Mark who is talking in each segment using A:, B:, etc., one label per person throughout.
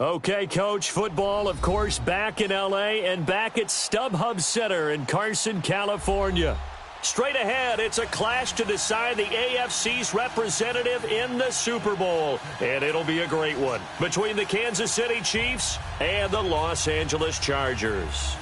A: Okay, Coach, football, of course, back in L.A. and back at StubHub Center in Carson, California. Straight ahead, it's a clash to decide the AFC's representative in the Super Bowl. And it'll be a great one between the Kansas City Chiefs and the Los Angeles Chargers.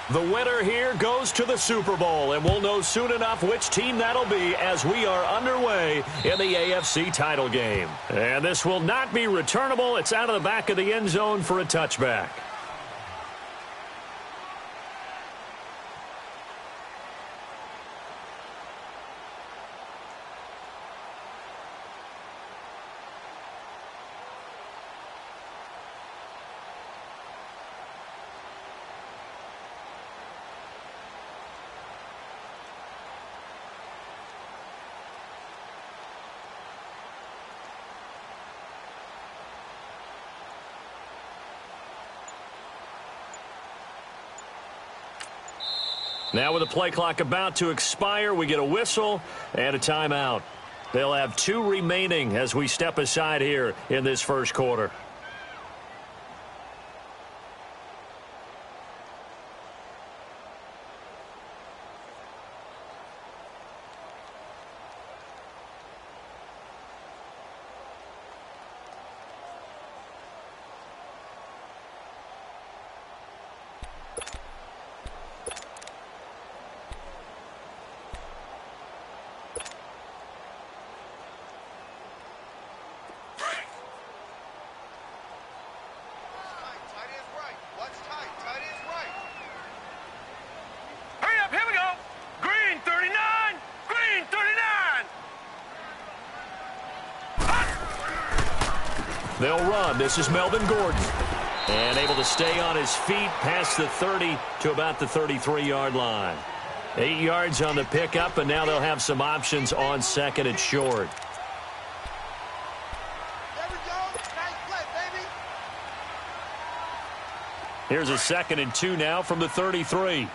A: The winner here goes to the Super Bowl, and we'll know soon enough which team that'll be as we are underway in the AFC title game. And this will not be returnable. It's out of the back of the end zone for a touchback. Now with the play clock about to expire, we get a whistle and a timeout. They'll have 2 remaining as we step aside here in this first quarter. They'll run. This is Melvin Gordon. And able to stay on his feet past the 30 to about the 33-yard line. 8 yards on the pickup, and now they'll have some options on second and short.
B: There we go. Nice play, baby.
A: Here's a 2nd and 2 now from the 33.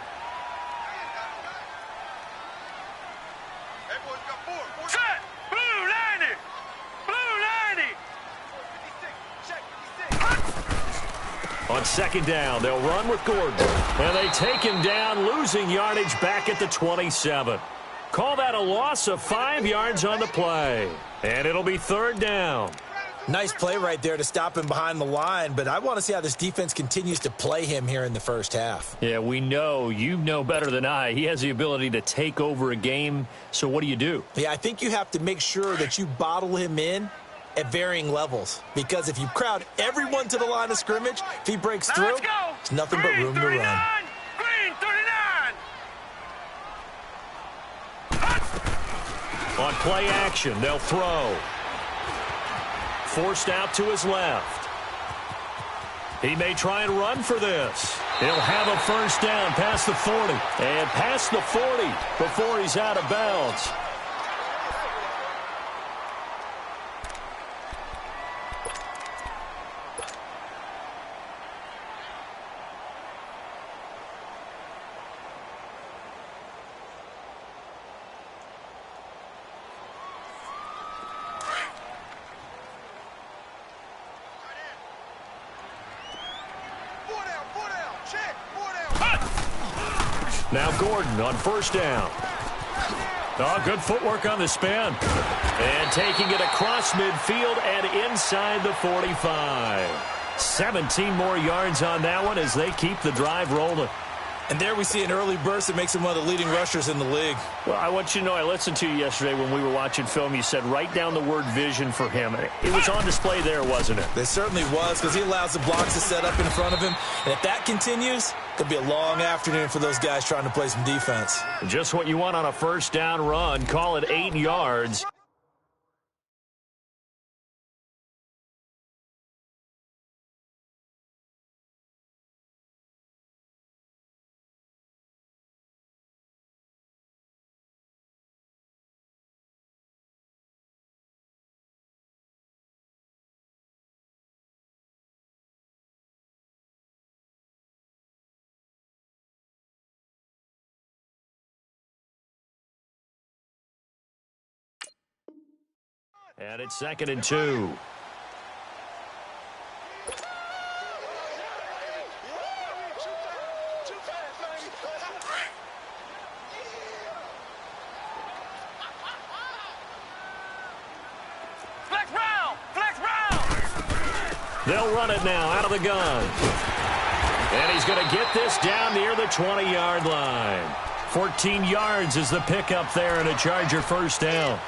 A: On second down, they'll run with Gordon. And they take him down, losing yardage back at the 27. Call that a loss of 5 yards on the play. And it'll be 3rd down.
C: Nice play right there to stop him behind the line, but I want to see how this defense continues to play him here in the first half.
A: Yeah, we know. You know better than I. He has the ability to take over a game, so what do?
C: Yeah, I think you have to make sure that you bottle him in at varying levels, because if you crowd everyone to the line of scrimmage, if he breaks through, it's nothing but room to run.
B: Green 39!
A: On play action, they'll throw. Forced out to his left. He may try and run for this. He'll have a first down past the 40. And past the 40 before he's out of bounds. Now Gordon on first down. Oh, good footwork on the spin. And taking it across midfield and inside the 45. 17 more yards on that one as they keep the drive rolling.
C: And there we see an early burst that makes him one of the leading rushers in the league.
A: Well, I want you to know, I listened to you yesterday when we were watching film. You said write down the word vision for him. It was on display there, wasn't it?
C: It certainly was, because he allows the blocks to set up in front of him. And if that continues, it could be a long afternoon for those guys trying to play some defense.
A: Just what you want on a first down run. Call it 8 yards. And it's 2nd and 2. They'll run it now out of the gun. And he's going to get this down near the 20-yard line. 14 yards is the pickup there and a Charger first down.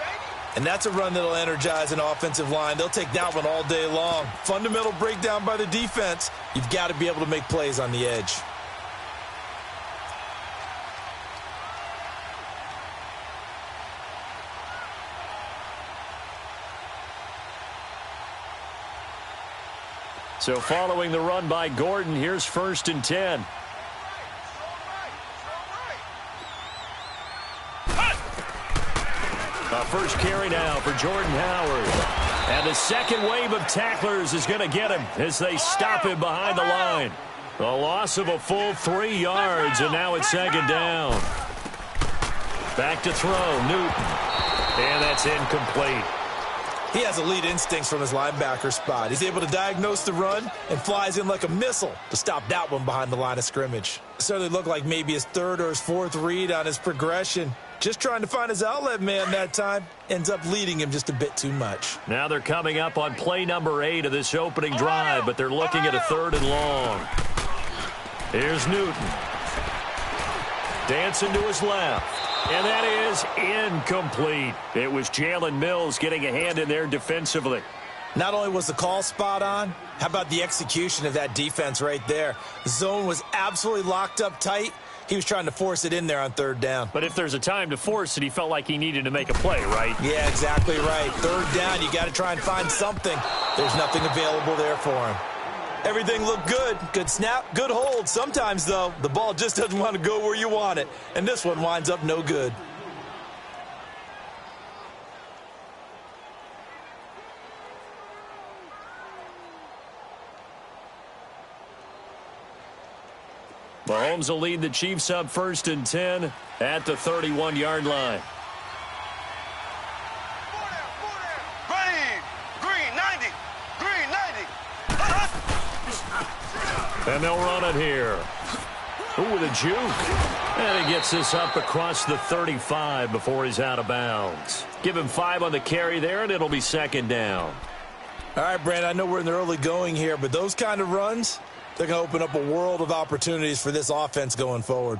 C: And that's a run that'll energize an offensive line. They'll take that one all day long. Fundamental breakdown by the defense. You've got to be able to make plays on the edge.
A: So following the run by Gordon, here's 1st and 10. A first carry now for Jordan Howard. And the second wave of tacklers is going to get him as they stop him behind the line. A loss of a full 3 yards, and now it's 2nd down. Back to throw, Newton. And that's incomplete.
C: He has elite instincts from his linebacker spot. He's able to diagnose the run and flies in like a missile to stop that one behind the line of scrimmage. It certainly looked like maybe his 3rd or his 4th read on his progression. Just trying to find his outlet man that time. Ends up leading him just a bit too much.
A: Now they're coming up on play number 8 of this opening drive, but they're looking at a 3rd and long. Here's Newton. Dancing to his left. And that is incomplete. It was Jalen Mills getting a hand in there defensively.
C: Not only was the call spot on, how about the execution of that defense right there? The zone was absolutely locked up tight. He was trying to force it in there on 3rd down.
A: But if there's a time to force it, he felt like he needed to make a play, right?
C: Yeah, exactly right. 3rd down, you got to try and find something. There's nothing available there for him. Everything looked good. Good snap, good hold. Sometimes, though, the ball just doesn't want to go where you want it. And this one winds up no good.
A: Mahomes will lead the Chiefs up 1st and 10 at the 31-yard line. And they'll run it here. Ooh, with a juke. And he gets this up across the 35 before he's out of bounds. Give him 5 on the carry there, and it'll be 2nd down.
C: All right, Brandon, I know we're in the early going here, but those kind of runs, they're going to open up a world of opportunities for this offense going forward.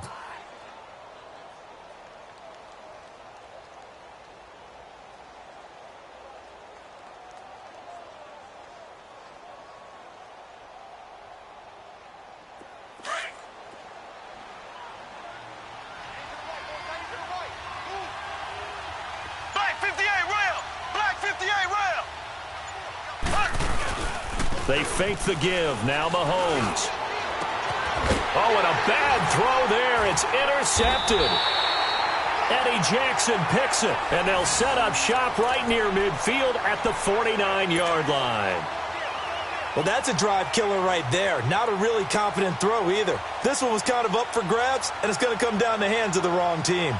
A: They fake the give. Now Mahomes. Oh, and a bad throw there. It's intercepted. Eddie Jackson picks it, and they'll set up shop right near midfield at the 49-yard line.
C: Well, that's a drive killer right there. Not a really confident throw either. This one was kind of up for grabs, and it's going to come down the hands of the wrong team.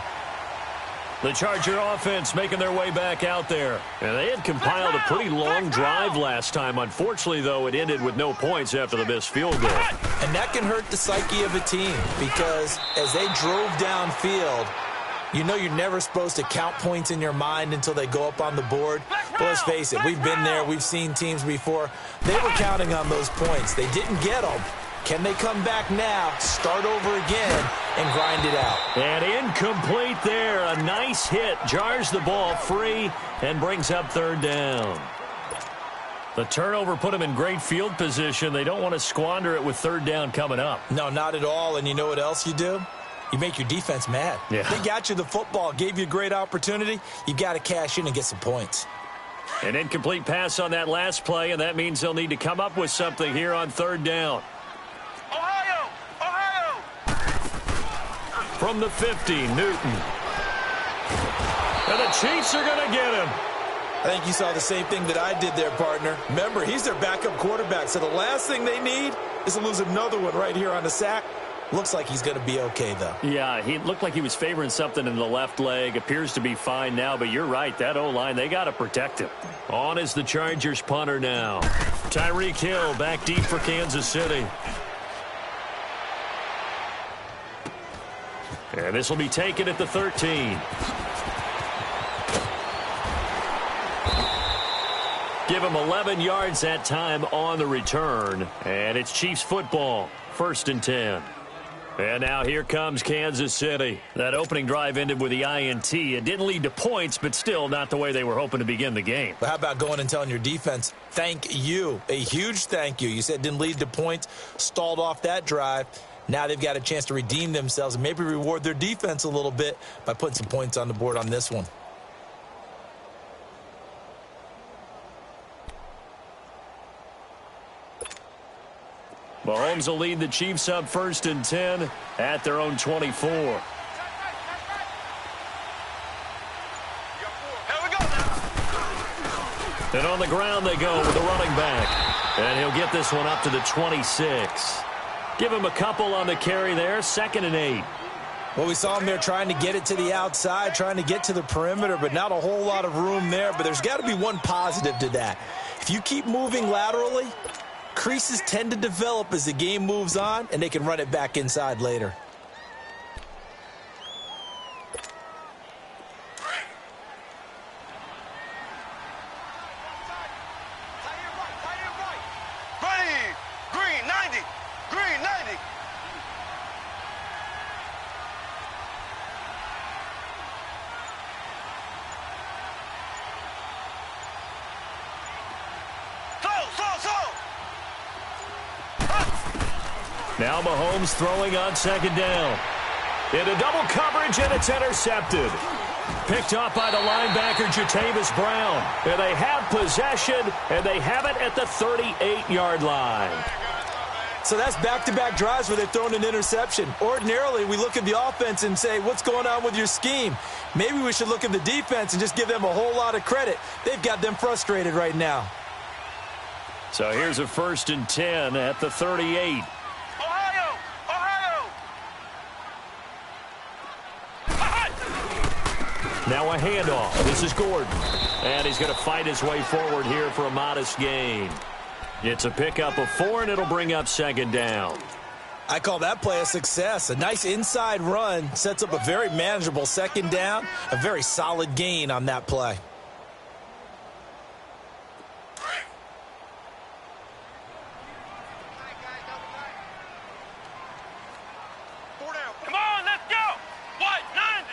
A: The Charger offense making their way back out there. And they had compiled a pretty long drive last time. Unfortunately, though, it ended with no points after the missed field goal.
C: And that can hurt the psyche of a team because as they drove downfield, you know you're never supposed to count points in your mind until they go up on the board. But let's face it, we've been there. We've seen teams before. They were counting on those points. They didn't get them. Can they come back now, start over again, and grind it out?
A: And incomplete there. A nice hit. Jars the ball free and brings up 3rd down. The turnover put them in great field position. They don't want to squander it with 3rd down coming up.
C: No, not at all. And you know what else you do? You make your defense mad.
A: Yeah.
C: They got you the football, gave you a great opportunity. You got to cash in and get some points.
A: An incomplete pass on that last play, and that means they'll need to come up with something here on 3rd down. From the 50, Newton. And the Chiefs are going to get him.
C: I think you saw the same thing that I did there, partner. Remember, he's their backup quarterback, so the last thing they need is to lose another one right here on the sack. Looks like he's going to be okay, though.
A: Yeah, he looked like he was favoring something in the left leg. Appears to be fine now, but you're right. That O-line, they got to protect him. On is the Chargers punter now. Tyreek Hill back deep for Kansas City. And this will be taken at the 13. Give him 11 yards that time on the return. And it's Chiefs football, 1st and 10. And now here comes Kansas City. That opening drive ended with the INT. It didn't lead to points, but still not the way they were hoping to begin the game.
C: But how about going and telling your defense, thank you, a huge thank you. You said it didn't lead to points, stalled off that drive. Now they've got a chance to redeem themselves and maybe reward their defense a little bit by putting some points on the board on this one.
A: Mahomes will lead the Chiefs up 1st and 10 at their own 24. And on the ground they go with the running back. And he'll get this one up to the 26. Give him a couple on the carry there, 2nd and 8.
C: Well, we saw him there trying to get it to the outside, trying to get to the perimeter, but not a whole lot of room there. But there's got to be one positive to that. If you keep moving laterally, creases tend to develop as the game moves on, and they can run it back inside later.
B: Green 90. Green 90.
A: Now Mahomes throwing on 2nd down. Into double coverage, and it's intercepted. Picked off by the linebacker, Jatavis Brown. And they have possession, and they have it at the 38-yard line.
C: So that's back-to-back drives where they've thrown an interception. Ordinarily, we look at the offense and say, what's going on with your scheme? Maybe we should look at the defense and just give them a whole lot of credit. They've got them frustrated right now.
A: So here's a 1st and 10 at the 38. Now a handoff. This is Gordon. And he's going to fight his way forward here for a modest gain. It's a pickup of 4, and it'll bring up 2nd down.
C: I call that play a success. A nice inside run sets up a very manageable 2nd down. A very solid gain on that play.
B: Come on, let's go. White 90.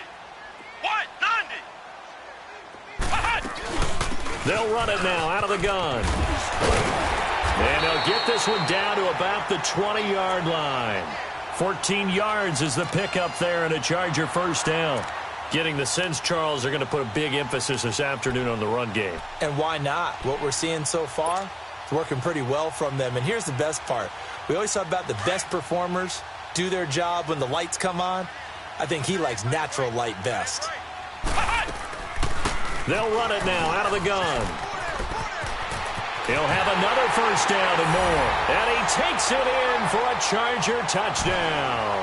B: White 90.
A: They'll run it now out of the gun. And they'll get this one down to about the 20-yard line. 14 yards is the pickup there, and a Charger 1st down. Getting the sense, Charles, they're going to put a big emphasis this afternoon on the run game.
C: And why not? What we're seeing so far is working pretty well from them. And here's the best part. We always talk about the best performers do their job when the lights come on. I think he likes natural light best.
A: They'll run it now out of the gun. He'll have another 1st down and more. And he takes it in for a Charger touchdown.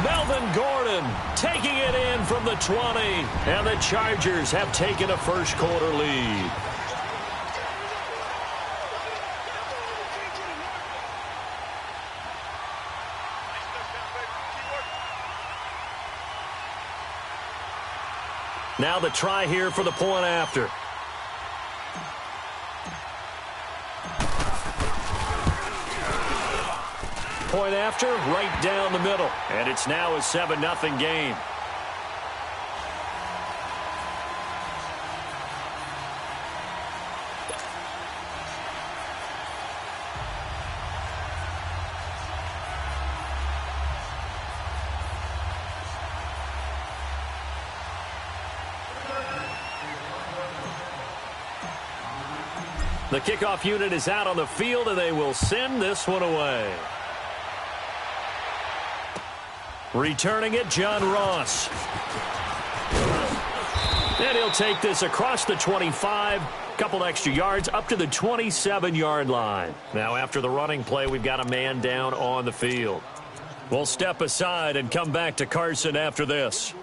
A: Melvin Gordon taking it in from the 20. And the Chargers have taken a first-quarter lead. Now the try here for the point after. Point after, right down the middle. And it's now a 7-0 game. The kickoff unit is out on the field, and they will send this one away. Returning it, John Ross. And he'll take this across the 25. Couple extra yards up to the 27-yard line. Now after the running play, we've got a man down on the field. We'll step aside and come back to Carson after this.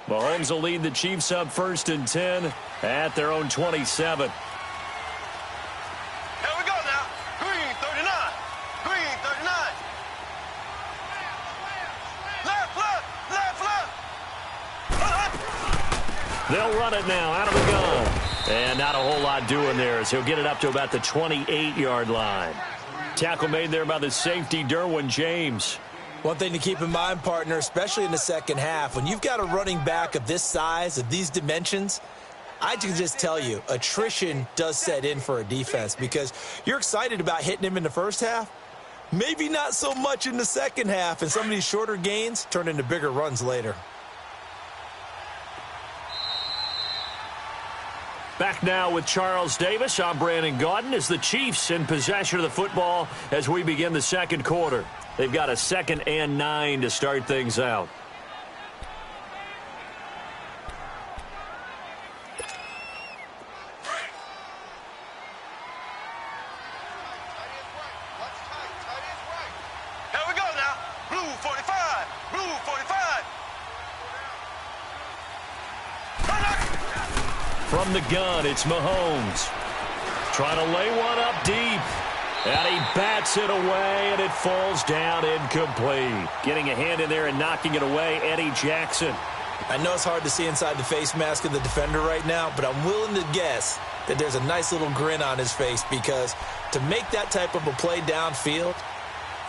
A: Mahomes will lead the Chiefs up 1st and 10 at their own 27.
B: Here we go now. Green 39. Green 39. Left, left.
A: They'll run it now out of the gun. And not a whole lot doing there as he'll get it up to about the 28-yard line. Tackle made there by the safety, Derwin James.
C: One thing to keep in mind, partner, especially in the second half, when you've got a running back of this size, of these dimensions, I can just tell you, attrition does set in for a defense because you're excited about hitting him in the first half. Maybe not so much in the second half, and some of these shorter gains turn into bigger runs later.
A: Back now with Charles Davis. I'm Brandon Gaudin as the Chiefs in possession of the football as we begin the second quarter. They've got a 2nd and 9 to start things out.
B: Here we go now. Blue 45. Blue 45.
A: From the gun, it's Mahomes. Trying to lay one up deep. And he bats it away, and it falls down incomplete. Getting a hand in there and knocking it away, Eddie Jackson.
C: I know it's hard to see inside the face mask of the defender right now, but I'm willing to guess that there's a nice little grin on his face because to make that type of a play downfield,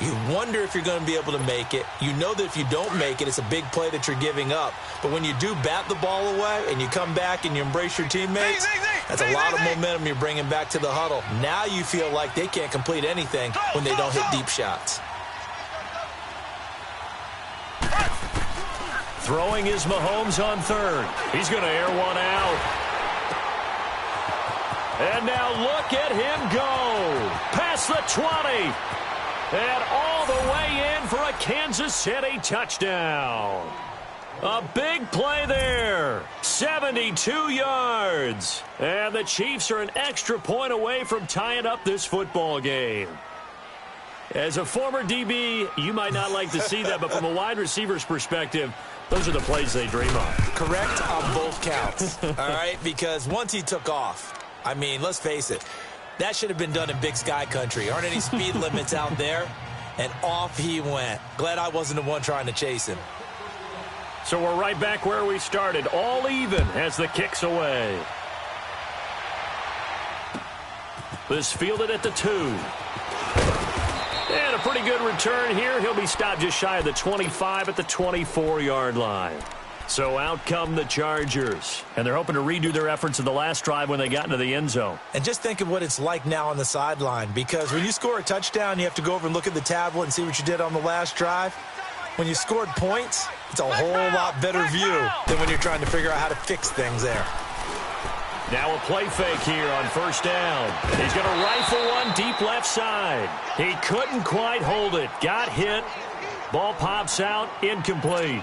C: you wonder if you're going to be able to make it. You know that if you don't make it, it's a big play that you're giving up. But when you do bat the ball away and you come back and you embrace your teammates, that's a lot of momentum you're bringing back to the huddle. Now you feel like they can't complete anything when they don't hit deep shots.
A: Throwing is Mahomes on 3rd. He's going to air one out. And now look at him go. Past the 20. And all the way in for a Kansas City touchdown. A big play there. 72 yards. And the Chiefs are an extra point away from tying up this football game. As a former DB, you might not like to see that, but from a wide receiver's perspective, those are the plays they dream of.
C: Correct on both counts. All right, because once he took off, I mean, let's face it, that should have been done in Big Sky Country. Aren't any speed limits out there? And off he went. Glad I wasn't the one trying to chase him.
A: So we're right back where we started. All even as the kick's away. This fielded at the 2. And a pretty good return here. He'll be stopped just shy of the 25 at the 24-yard line. So out come the Chargers. And they're hoping to redo their efforts in the last drive when they got into the end zone.
C: And just think of what it's like now on the sideline. Because when you score a touchdown, you have to go over and look at the tablet and see what you did on the last drive. When you scored points, it's a whole lot better view than when you're trying to figure out how to fix things there.
A: Now a play fake here on 1st down. He's going to rifle one deep left side. He couldn't quite hold it. Got hit. Ball pops out. Incomplete.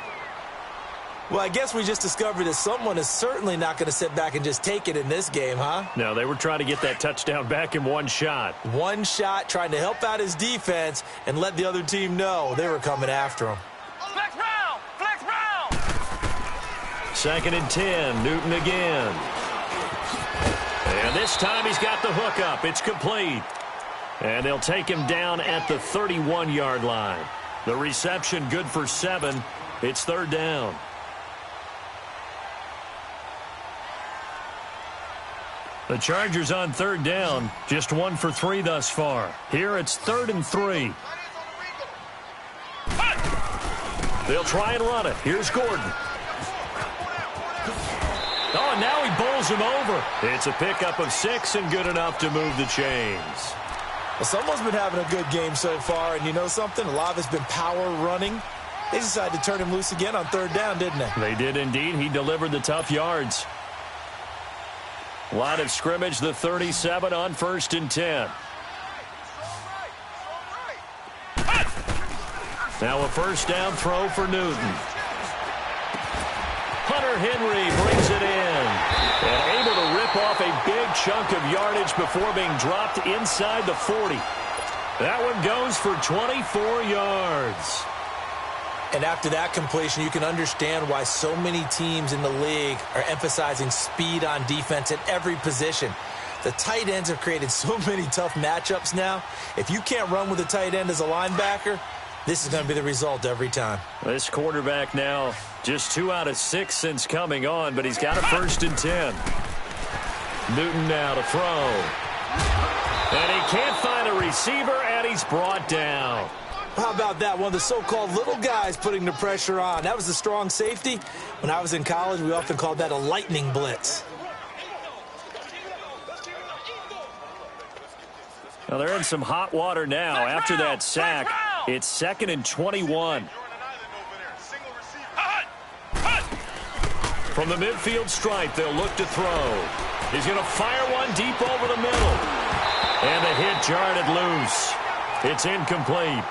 C: Well, I guess we just discovered that someone is certainly not going to sit back and just take it in this game, huh?
A: No, they were trying to get that touchdown back in one shot.
C: One shot, trying to help out his defense and let the other team know they were coming after him.
B: Flex round! Flex round!
A: 2nd and 10. Newton again. And this time he's got the hook up. It's complete. And they'll take him down at the 31-yard line. The reception good for 7. It's 3rd down. The Chargers on 3rd down, just 1 for 3 thus far. Here it's 3rd and 3. They'll try and run it. Here's Gordon. Oh, and now he bowls him over. It's a pickup of 6 and good enough to move the chains.
C: Well, someone's been having a good game so far, and you know something? A lot of it's been power running. They decided to turn him loose again on 3rd down, didn't they?
A: They did indeed. He delivered the tough yards. Line of scrimmage, the 37 on 1st and 10. Now a 1st down throw for Newton. Hunter Henry brings it in. And able to rip off a big chunk of yardage before being dropped inside the 40. That one goes for 24 yards.
C: And after that completion, you can understand why so many teams in the league are emphasizing speed on defense at every position. The tight ends have created so many tough matchups now. If you can't run with a tight end as a linebacker, this is going to be the result every time.
A: This quarterback now just 2 out of 6 since coming on, but he's got a 1st and 10. Newton now to throw. And he can't find a receiver, and he's brought down.
C: How about that? One of the so-called little guys putting the pressure on. That was a strong safety. When I was in college, we often called that a lightning blitz.
A: Well, they're in some hot water now. After that sack, it's 2nd and 21. From the midfield stripe, they'll look to throw. He's going to fire one deep over the middle. And the hit jarred it loose. It's incomplete.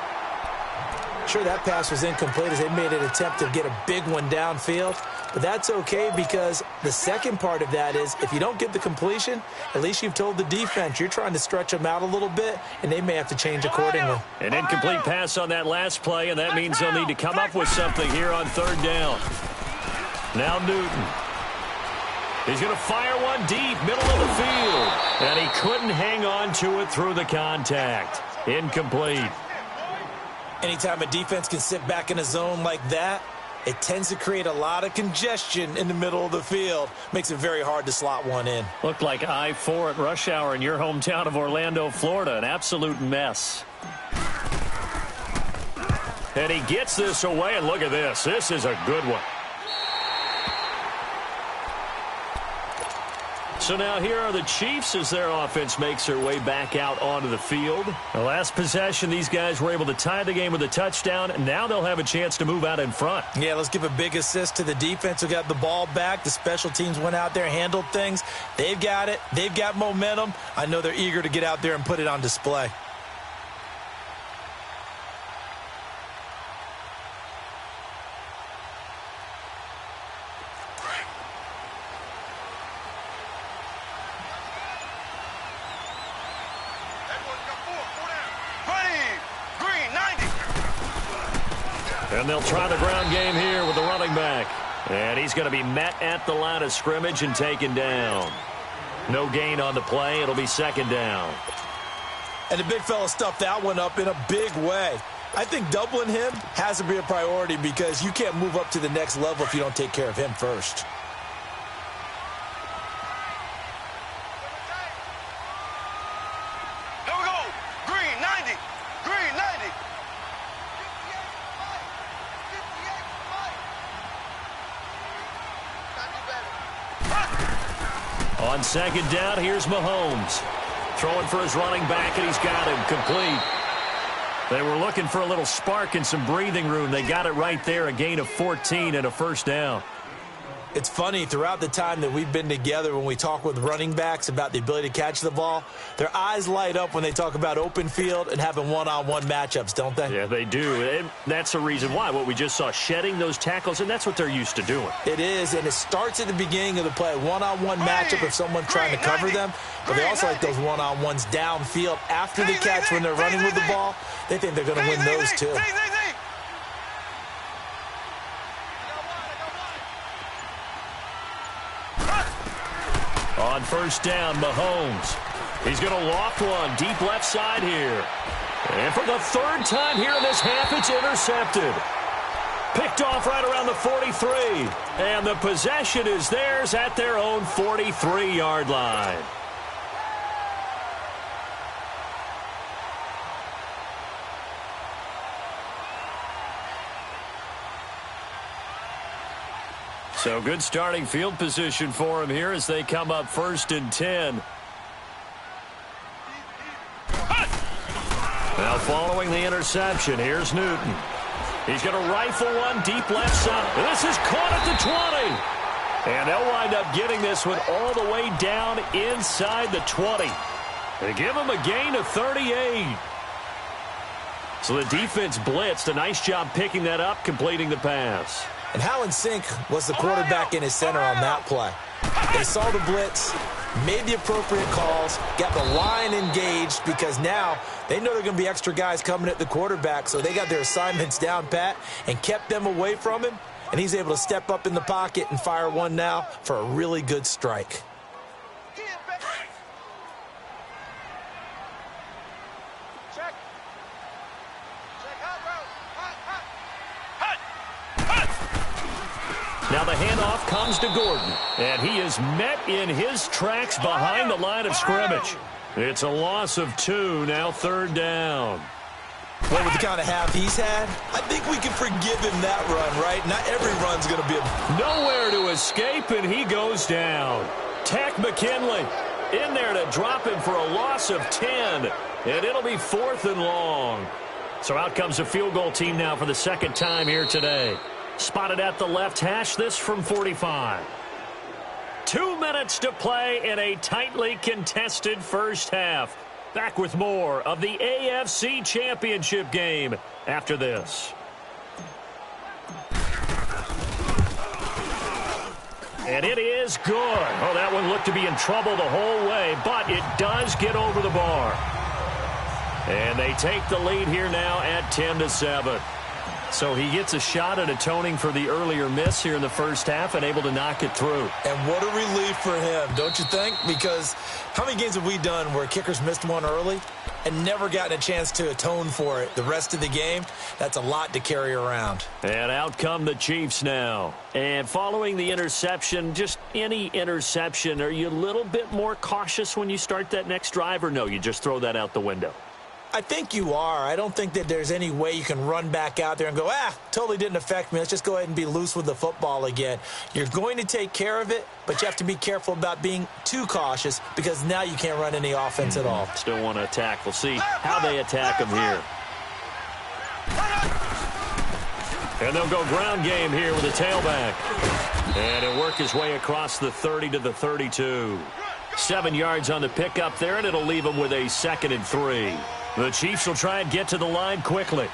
C: Sure, that pass was incomplete as they made an attempt to get a big one downfield. But that's okay because the second part of that is if you don't get the completion, at least you've told the defense you're trying to stretch them out a little bit, and they may have to change accordingly.
A: An incomplete pass on that last play, and that means they'll need to come up with something here on 3rd down. Now Newton. He's going to fire one deep, middle of the field. And he couldn't hang on to it through the contact. Incomplete.
C: Anytime a defense can sit back in a zone like that, it tends to create a lot of congestion in the middle of the field. Makes it very hard to slot one in.
A: Looked like I-4 at rush hour in your hometown of Orlando, Florida. An absolute mess. And he gets this away, and look at this. This is a good one. So now here are the Chiefs as their offense makes their way back out onto the field. The last possession, these guys were able to tie the game with a touchdown, and now they'll have a chance to move out in front.
C: Yeah, let's give a big assist to the defense who got the ball back. The special teams went out there, handled things. They've got it. They've got momentum. I know they're eager to get out there and put it on display.
A: And they'll try the ground game here with the running back. And he's going to be met at the line of scrimmage and taken down. No gain on the play. It'll be 2nd down.
C: And the big fella stuffed that one up in a big way. I think doubling him has to be a priority because you can't move up to the next level if you don't take care of him first.
B: Here we go. Green 90. Green 90.
A: On 2nd down, here's Mahomes. Throwing for his running back, and he's got him complete. They were looking for a little spark and some breathing room. They got it right there, a gain of 14 and a 1st down.
C: It's funny, throughout the time that we've been together, when we talk with running backs about the ability to catch the ball, their eyes light up when they talk about open field and having one-on-one matchups, don't they?
A: Yeah, they do. And that's the reason why. What we just saw, shedding those tackles, and that's what they're used to doing.
C: It is, and it starts at the beginning of the play. One-on-one matchup if someone's trying to cover them, but they also like those one-on-ones downfield after the catch when they're running with the ball. They think they're going to win those too.
A: On 1st down, Mahomes. He's going to loft one deep left side here. And for the 3rd time here in this half, it's intercepted. Picked off right around the 43. And the possession is theirs at their own 43-yard line. So good starting field position for him here as they come up 1st and 10. Now following the interception, here's Newton. He's going to rifle one deep left side. This is caught at the 20. And they'll wind up getting this one all the way down inside the 20. They give him a gain of 38. So the defense blitzed. A nice job picking that up, completing the pass.
C: And how in sync was the quarterback in his center on that play? They saw the blitz, made the appropriate calls, got the line engaged because now they know there are going to be extra guys coming at the quarterback, so they got their assignments down pat and kept them away from him, and he's able to step up in the pocket and fire one now for a really good strike.
A: Now the handoff comes to Gordon, and he is met in his tracks behind the line of scrimmage. It's a loss of 2, now 3rd down.
C: Well, with the kind of half he's had, I think we can forgive him that run, right? Not every run's going to be
A: nowhere to escape, and he goes down. Tack McKinley in there to drop him for a loss of 10, and it'll be 4th and long. So out comes a field goal team now for the 2nd time here today. Spotted at the left hash, this from 45. 2 minutes to play in a tightly contested first half. Back with more of the AFC Championship game after this. And it is good. Oh, that one looked to be in trouble the whole way, but it does get over the bar. And they take the lead here now at 10-7. So he gets a shot at atoning for the earlier miss here in the first half and able to knock it through.
C: And what a relief for him, don't you think? Because how many games have we done where kickers missed one early and never gotten a chance to atone for it the rest of the game? That's a lot to carry around.
A: And out come the Chiefs now. And following the interception, just any interception, are you a little bit more cautious when you start that next drive, or no, you just throw that out the window?
C: I think you are. I don't think that there's any way you can run back out there and go, totally didn't affect me. Let's just go ahead and be loose with the football again. You're going to take care of it, but you have to be careful about being too cautious because now you can't run any offense at all.
A: Still want to attack. We'll see how they attack them here. And they'll go ground game here with a tailback. And he'll work his way across the 30 to the 32. 7 yards on the pickup there, and it'll leave him with a 2nd and 3. The Chiefs will try and get to the line quickly.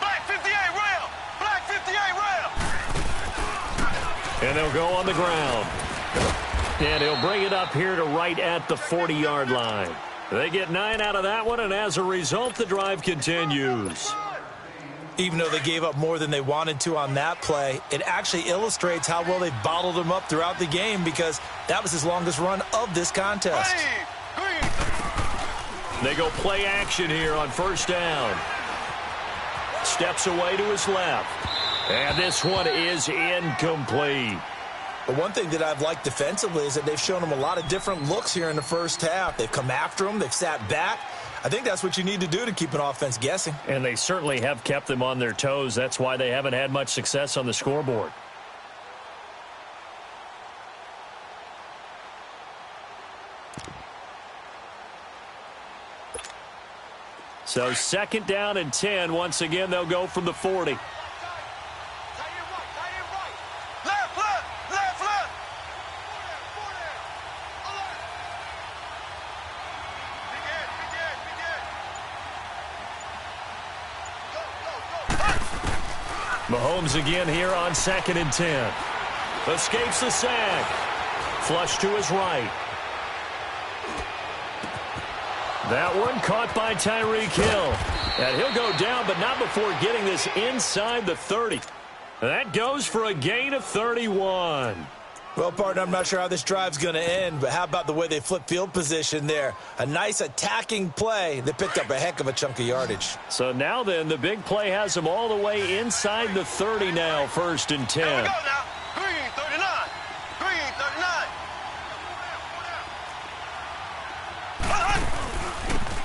B: Black 58 rail! Black 58 rail!
A: And they'll go on the ground. And he'll bring it up here to right at the 40-yard line. They get 9 out of that one, and as a result, the drive continues.
C: Even though they gave up more than they wanted to on that play, it actually illustrates how well they bottled him up throughout the game because that was his longest run of this contest.
A: They go play action here on 1st down. Steps away to his left. And this one is incomplete.
C: But one thing that I've liked defensively is that they've shown him a lot of different looks here in the first half. They've come after him. They've sat back. I think that's what you need to do to keep an offense guessing.
A: And they certainly have kept them on their toes. That's why they haven't had much success on the scoreboard. So 2nd down and 10. Once again, they'll go from the 40. Mahomes again here on 2nd and 10. Escapes the sack. Flush to his right. That one caught by Tyreek Hill. And he'll go down, but not before getting this inside the 30. That goes for a gain of 31.
C: Well, partner, I'm not sure how this drive's going to end, but how about the way they flip field position there? A nice attacking play that picked up a heck of a chunk of yardage.
A: So now then, the big play has them all the way inside the 30 now, 1st and 10.
B: Here we go now. Green 39. Green 39.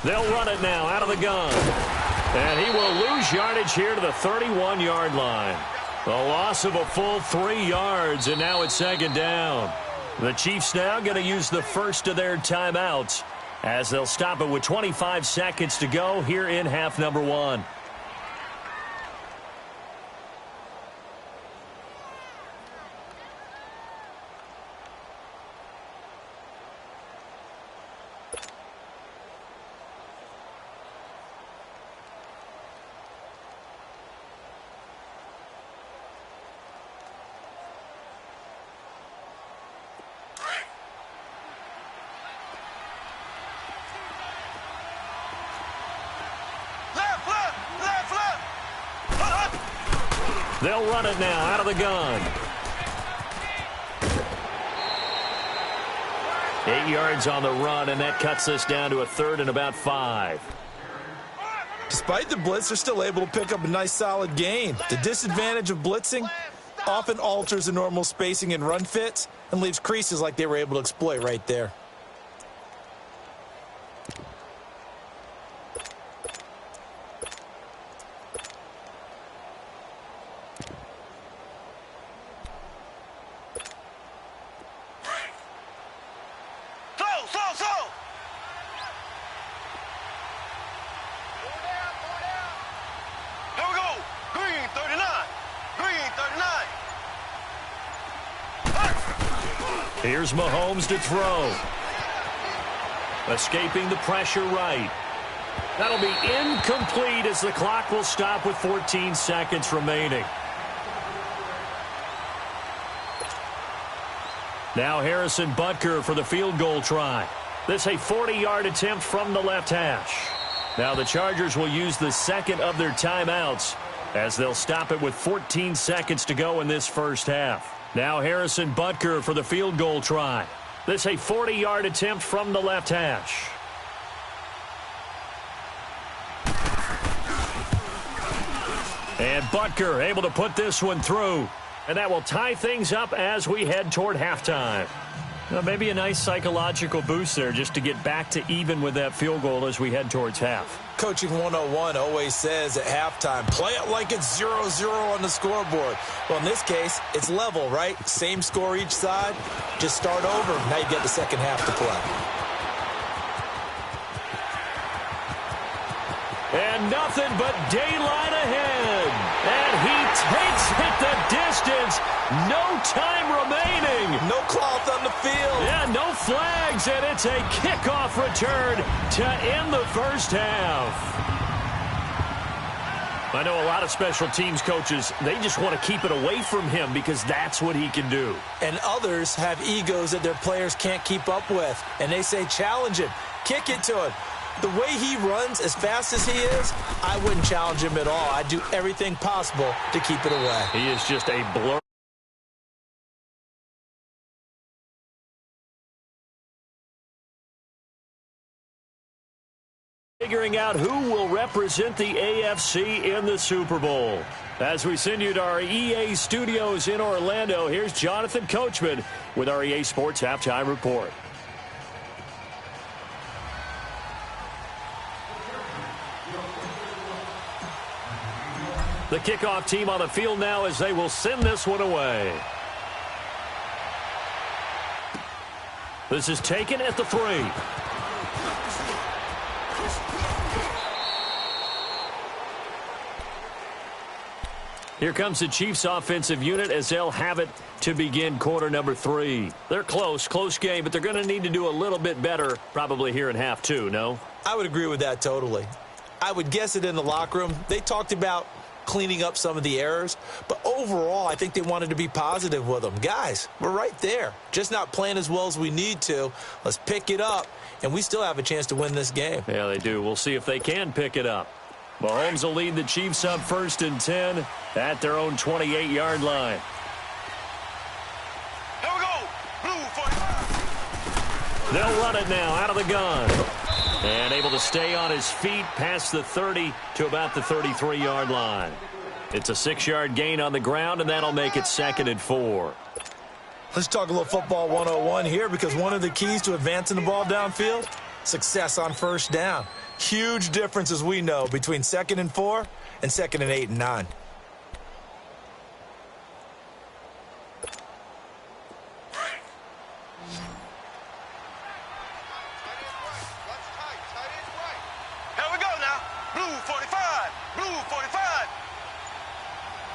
A: They'll run it now out of the gun. And he will lose yardage here to the 31-yard line. A loss of a full 3 yards, and now it's 2nd down. The Chiefs now going to use the first of their timeouts as they'll stop it with 25 seconds to go here in half number 1. They'll run it now out of the gun. 8 yards on the run, and that cuts this down to a 3rd and about 5.
C: Despite the blitz, they're still able to pick up a nice solid gain. The disadvantage of blitzing often alters the normal spacing and run fits and leaves creases like they were able to exploit right there.
A: Here's Mahomes to throw. Escaping the pressure right. That'll be incomplete as the clock will stop with 14 seconds remaining. Now Harrison Butker for the field goal try. This a 40-yard attempt from the left hash. Now the Chargers will use the second of their timeouts as they'll stop it with 14 seconds to go in this first half. Now Harrison Butker for the field goal try. This a 40-yard attempt from the left hash. And Butker able to put this one through. And that will tie things up as we head toward halftime. Well, maybe a nice psychological boost there just to get back to even with that field goal as we head towards half.
C: Coaching 101 always says at halftime, play it like it's 0-0 on the scoreboard. Well, in this case, it's level, right? Same score each side. Just start over. Now you get the second half to play.
A: And nothing but daylight ahead. And he takes it the distance. No time remaining.
C: No cloth on the field.
A: Yeah, no flags, and it's a kickoff return to end the first half. I know a lot of special teams coaches, they just want to keep it away from him because that's what he can do.
C: And others have egos that their players can't keep up with. And they say, challenge him. Kick it to him. The way he runs, as fast as he is, I wouldn't challenge him at all. I'd do everything possible to keep it away.
A: He is just a blur. Figuring out who will represent the AFC in the Super Bowl. As we send you to our EA studios in Orlando, here's Jonathan Coachman with our EA Sports Halftime Report. The kickoff team on the field now as they will send this one away. This is taken at the 3. Here comes the Chiefs offensive unit as they'll have it to begin quarter number 3. They're close game, but they're going to need to do a little bit better probably here in half 2, no?
C: I would agree with that totally. I would guess it in the locker room. They talked about cleaning up some of the errors, but overall I think they wanted to be positive with them. Guys, we're right there, just not playing as well as we need to. Let's pick it up, and we still have a chance to win this game.
A: Yeah, they do. We'll see if they can pick it up. Mahomes will lead the Chiefs up 1st and 10 at their own 28-yard line.
B: Here we go. Blue 45.
A: They'll run it now out of the gun. And able to stay on his feet past the 30 to about the 33-yard line. It's a 6-yard gain on the ground, and that'll make it 2nd and 4.
C: Let's talk a little football 101 here, because one of the keys to advancing the ball downfield, success on first down. Huge difference, as we know, between 2nd and 4 and 2nd and 8 and 9.
B: Here we go now. Blue 45. Blue 45.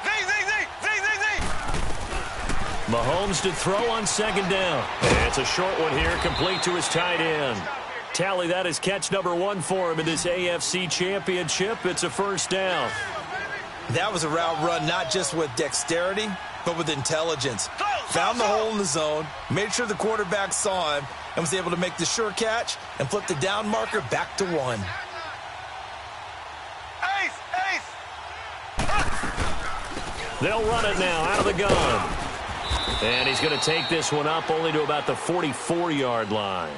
B: Z.
A: Mahomes to throw on 2nd down. And it's a short one here, complete to his tight end. Tally, that is catch number 1 for him in this AFC Championship. It's a 1st down.
C: That was a route run not just with dexterity, but with intelligence. Found the hole in the zone, made sure the quarterback saw him, and was able to make the sure catch and flip the down marker back to 1.
B: Ace.
A: They'll run it now out of the gun. And he's going to take this one up only to about the 44-yard line.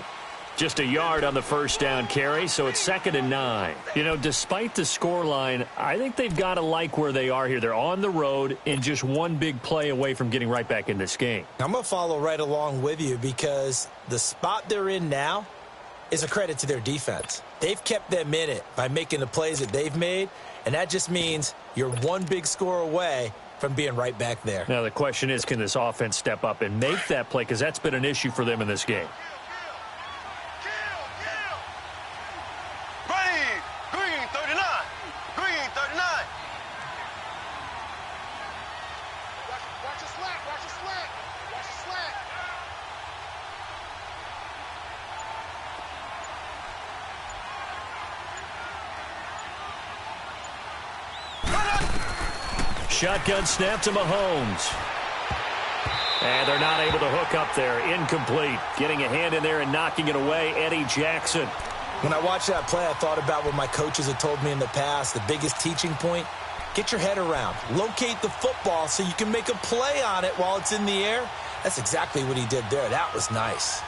A: Just a yard on the first down carry, so it's 2nd and 9. You know, despite the scoreline, I think they've got to like where they are here. They're on the road and just one big play away from getting right back in this game.
C: I'm going to follow right along with you because the spot they're in now is a credit to their defense. They've kept them in it by making the plays that they've made, and that just means you're one big score away from being right back there.
A: Now, the question is, can this offense step up and make that play? Because that's been an issue for them in this game.
B: Green 39. Green 39. Watch the slant. Watch the slant. Watch the slant.
A: Shotgun snap to Mahomes. And they're not able to hook up there. Incomplete. Getting a hand in there and knocking it away, Eddie Jackson.
C: When I watched that play, I thought about what my coaches had told me in the past. The biggest teaching point, get your head around. Locate the football so you can make a play on it while it's in the air. That's exactly what he did there. That was nice.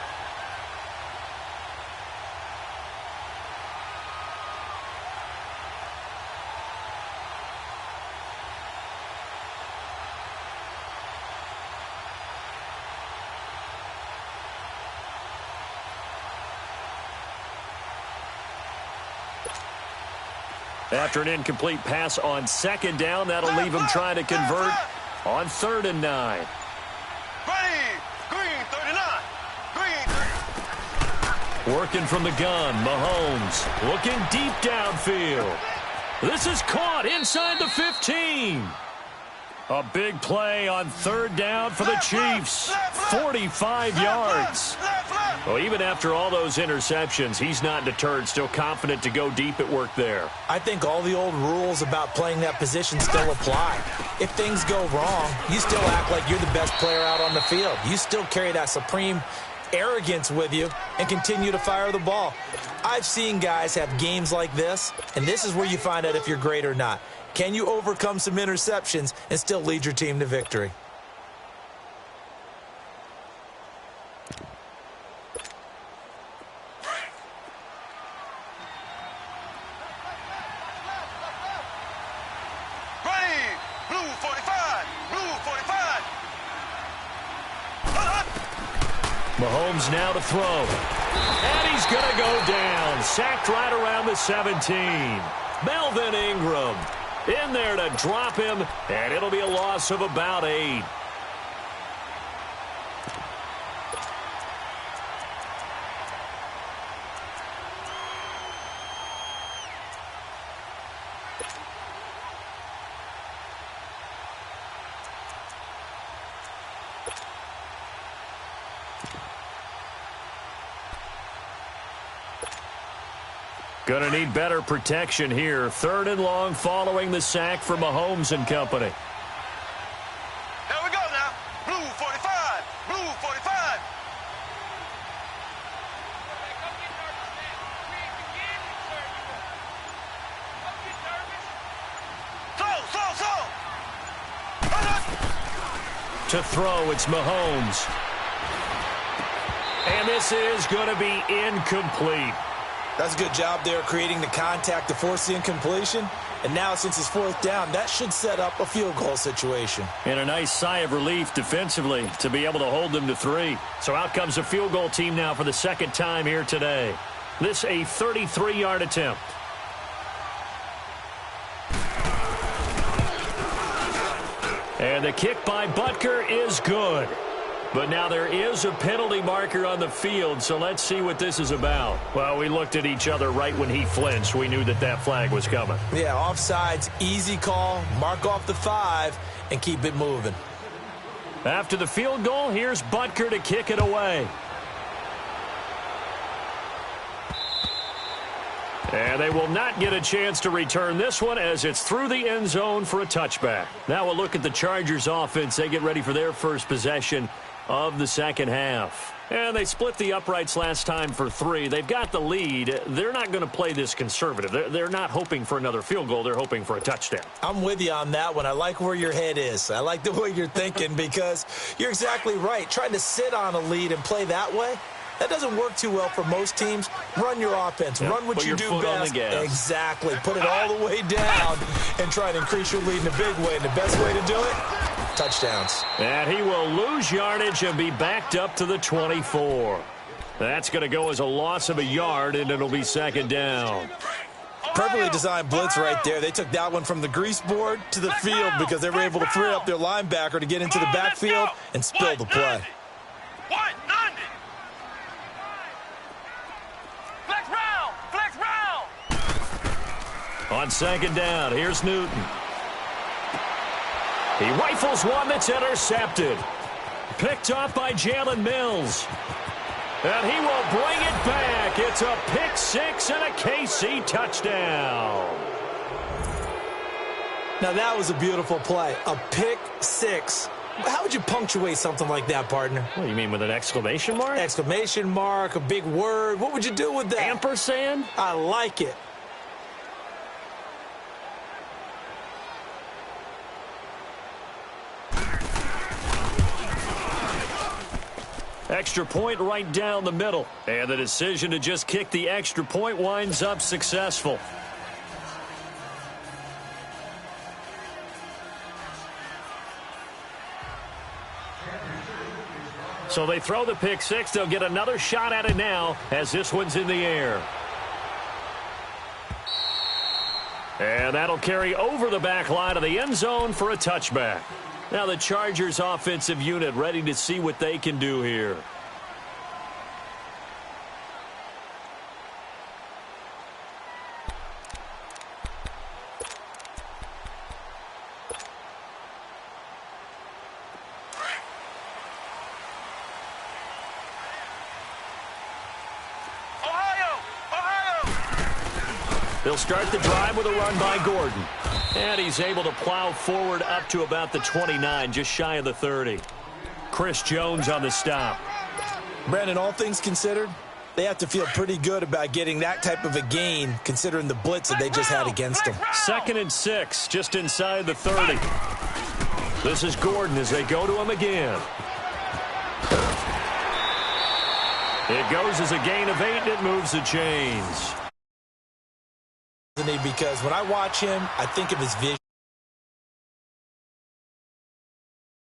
A: After an incomplete pass on 2nd down, that'll leave him trying to convert on 3rd and 9.
B: Green 39. Green.
A: Working from the gun, Mahomes looking deep downfield. This is caught inside the 15. A big play on 3rd down for the Chiefs. 45 yards. Well, even after all those interceptions, he's not deterred, still confident to go deep at work there.
C: I think all the old rules about playing that position still apply. If things go wrong, you still act like you're the best player out on the field. You still carry that supreme arrogance with you and continue to fire the ball. I've seen guys have games like this, and this is where you find out if you're great or not. Can you overcome some interceptions and still lead your team to victory?
A: Mahomes now to throw. And he's going to go down. Sacked right around the 17. Melvin Ingram in there to drop him, and it'll be a loss of about 8. Going to need better protection here. 3rd and long following the sack for Mahomes and company.
B: Here we go now. Blue 45. Blue 45.
A: To throw, it's Mahomes. And this is going to be incomplete.
C: That's a good job there creating the contact to force the incompletion. And now since it's 4th down, that should set up a field goal situation.
A: And a nice sigh of relief defensively to be able to hold them to 3. So out comes a field goal team now for the 2nd time here today. This a 33-yard attempt. And the kick by Butker is good. But now there is a penalty marker on the field, so let's see what this is about. Well, we looked at each other right when he flinched. We knew that that flag was coming.
C: Yeah, offsides, easy call, mark off the 5, and keep it moving.
A: After the field goal, here's Butker to kick it away. And they will not get a chance to return this one as it's through the end zone for a touchback. Now we'll look at the Chargers offense. They get ready for their first possession of the second half. And they split the uprights last time for 3. They've got the lead. They're not going to play this conservative. They're not hoping for another field goal. They're hoping for a touchdown.
C: I'm with you on that one. I like where your head is. I like the way you're thinking because you're exactly right. Trying to sit on a lead and play that way, that doesn't work too well for most teams. Run your offense.
A: Yep.
C: Run what you do best.
A: Exactly.
C: Put it all the way down and try to increase your lead in a big way. And the best way to do it, touchdowns.
A: And he will lose yardage and be backed up to the 24. That's going to go as a loss of a yard, and it'll be second down.
C: Perfectly designed blitz right there. They took that one from the grease board to the field because they were able to free up their linebacker to get into the backfield and spill the play.
A: On second down, here's Newton. He rifles one that's intercepted. Picked off by Jalen Mills. And he will bring it back. It's a pick 6 and a KC touchdown.
C: Now that was a beautiful play. A pick 6. How would you punctuate something like that, partner?
A: What do you mean, with an exclamation mark?
C: Exclamation mark, a big word. What would you do with that?
A: Ampersand?
C: I like it.
A: Extra point right down the middle. And the decision to just kick the extra point winds up successful. So they throw the pick 6. They'll get another shot at it now as this one's in the air. And that'll carry over the back line of the end zone for a touchback. Now the Chargers offensive unit ready to see what they can do here. They'll start the drive with a run by Gordon. And he's able to plow forward up to about the 29, just shy of the 30. Chris Jones on the stop.
C: Brandon, all things considered, they have to feel pretty good about getting that type of a gain considering the blitz that they just had against them.
A: 2nd and 6, just inside the 30. This is Gordon as they go to him again. It goes as a gain of 8, and it moves the chains.
C: Because when I watch him, I think of his vision.